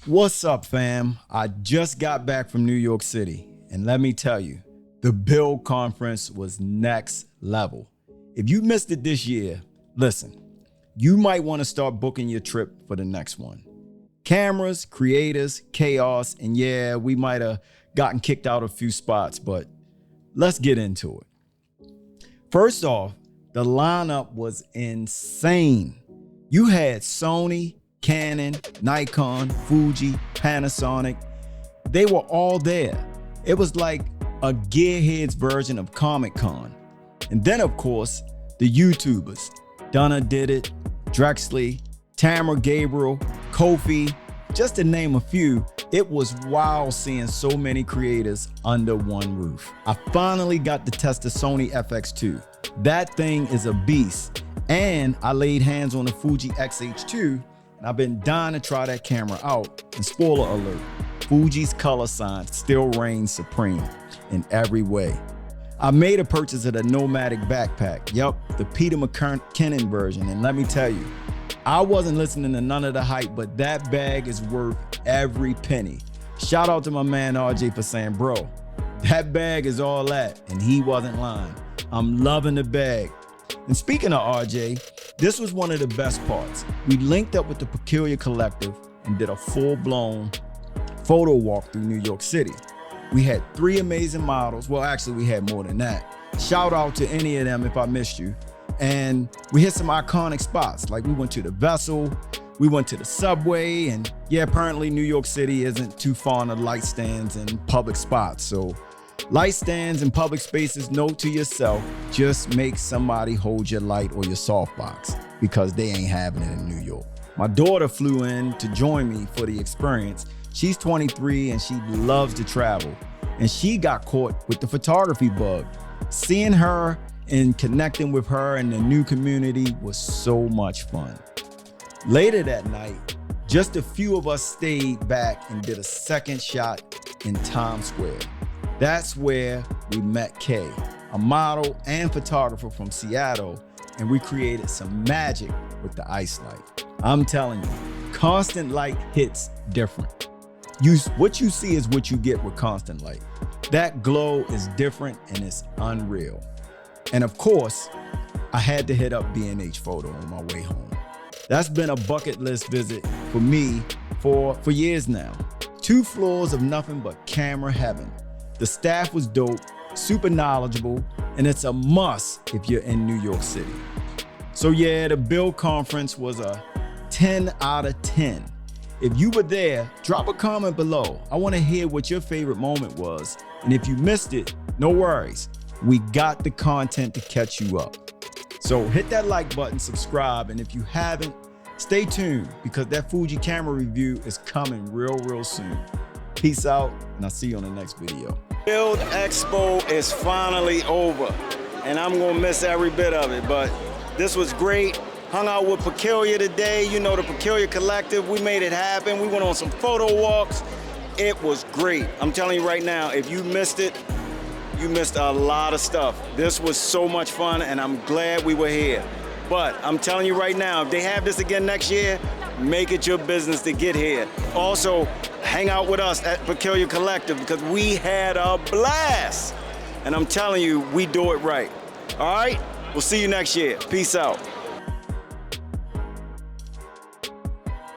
What's up, fam? I just got back from New York City, and let me tell you, the BILD Conference was next level. If you missed it this year, listen, you might want to start booking your trip for the next one. Cameras, creators, chaos, and yeah, we might have gotten kicked out of a few spots, but let's get into it. First off, the lineup was insane. You had Sony, Canon, Nikon, Fuji, Panasonic. They were all there. It was like a gearheads version of Comic-Con. And then, of course, the YouTubers, Dunnadidit Drexlee, Tamara Gabriel, Kofi, just to name a few. It was wild seeing so many creators under one roof. I finally got to test the Sony FX2. That thing is a beast. And I laid hands on the Fuji X-H2, and I've been dying to try that camera out. And spoiler alert, Fuji's color science still reigns supreme in every way. I made a purchase of the Nomadic backpack. Yup, the Peter McKinnon version. And let me tell you, I wasn't listening to none of the hype, but that bag is worth every penny. Shout out to my man RJ for saying, bro, that bag is all that, and he wasn't lying. I'm loving the bag. And speaking of RJ, this was one of the best parts. We linked up with the Peculiar Collective and did a full-blown photo walk through New York City. We had 3 amazing models. Well, actually, we had more than that. Shout out to any of them if I missed you. And we hit some iconic spots. Like we went to the Vessel, we went to the subway, and yeah, apparently New York City isn't too fond of light stands and public spots. So light stands and public spaces, note to yourself, just make somebody hold your light or your softbox because they ain't having it in New York. My daughter flew in to join me for the experience. She's 23 and she loves to travel. And she got caught with the photography bug. Seeing her and connecting with her and the new community was so much fun. Later that night, just a few of us stayed back and did a second shot in Times Square. That's where we met Kay, a model and photographer from Seattle, and we created some magic with the ice light. I'm telling you, constant light hits different. What you see is what you get with constant light. That glow is different and it's unreal. And of course, I had to hit up B&H Photo on my way home. That's been a bucket list visit for me for years now. 2 floors of nothing but camera heaven. The staff was dope, super knowledgeable, and it's a must if you're in New York City. So yeah, the BILD Conference was a 10 out of 10. If you were there, drop a comment below. I want to hear what your favorite moment was. And if you missed it, no worries. We got the content to catch you up. So hit that like button, subscribe, and if you haven't, stay tuned because that Fuji camera review is coming real soon. Peace out, and I'll see you on the next video. BILD Expo is finally over, and I'm gonna miss every bit of it, but this was great. Hung out with Peculiar today, you know, the Peculiar Collective. We made it happen. We went on some photo walks. It was great. I'm telling you right now, if you missed it, you missed a lot of stuff. This was so much fun, and I'm glad we were here. But I'm telling you right now, if they have this again next year, make it your business to get here. Also, hang out with us at Peculiar Collective because we had a blast. And I'm telling you, we do it right. All right? We'll see you next year. Peace out.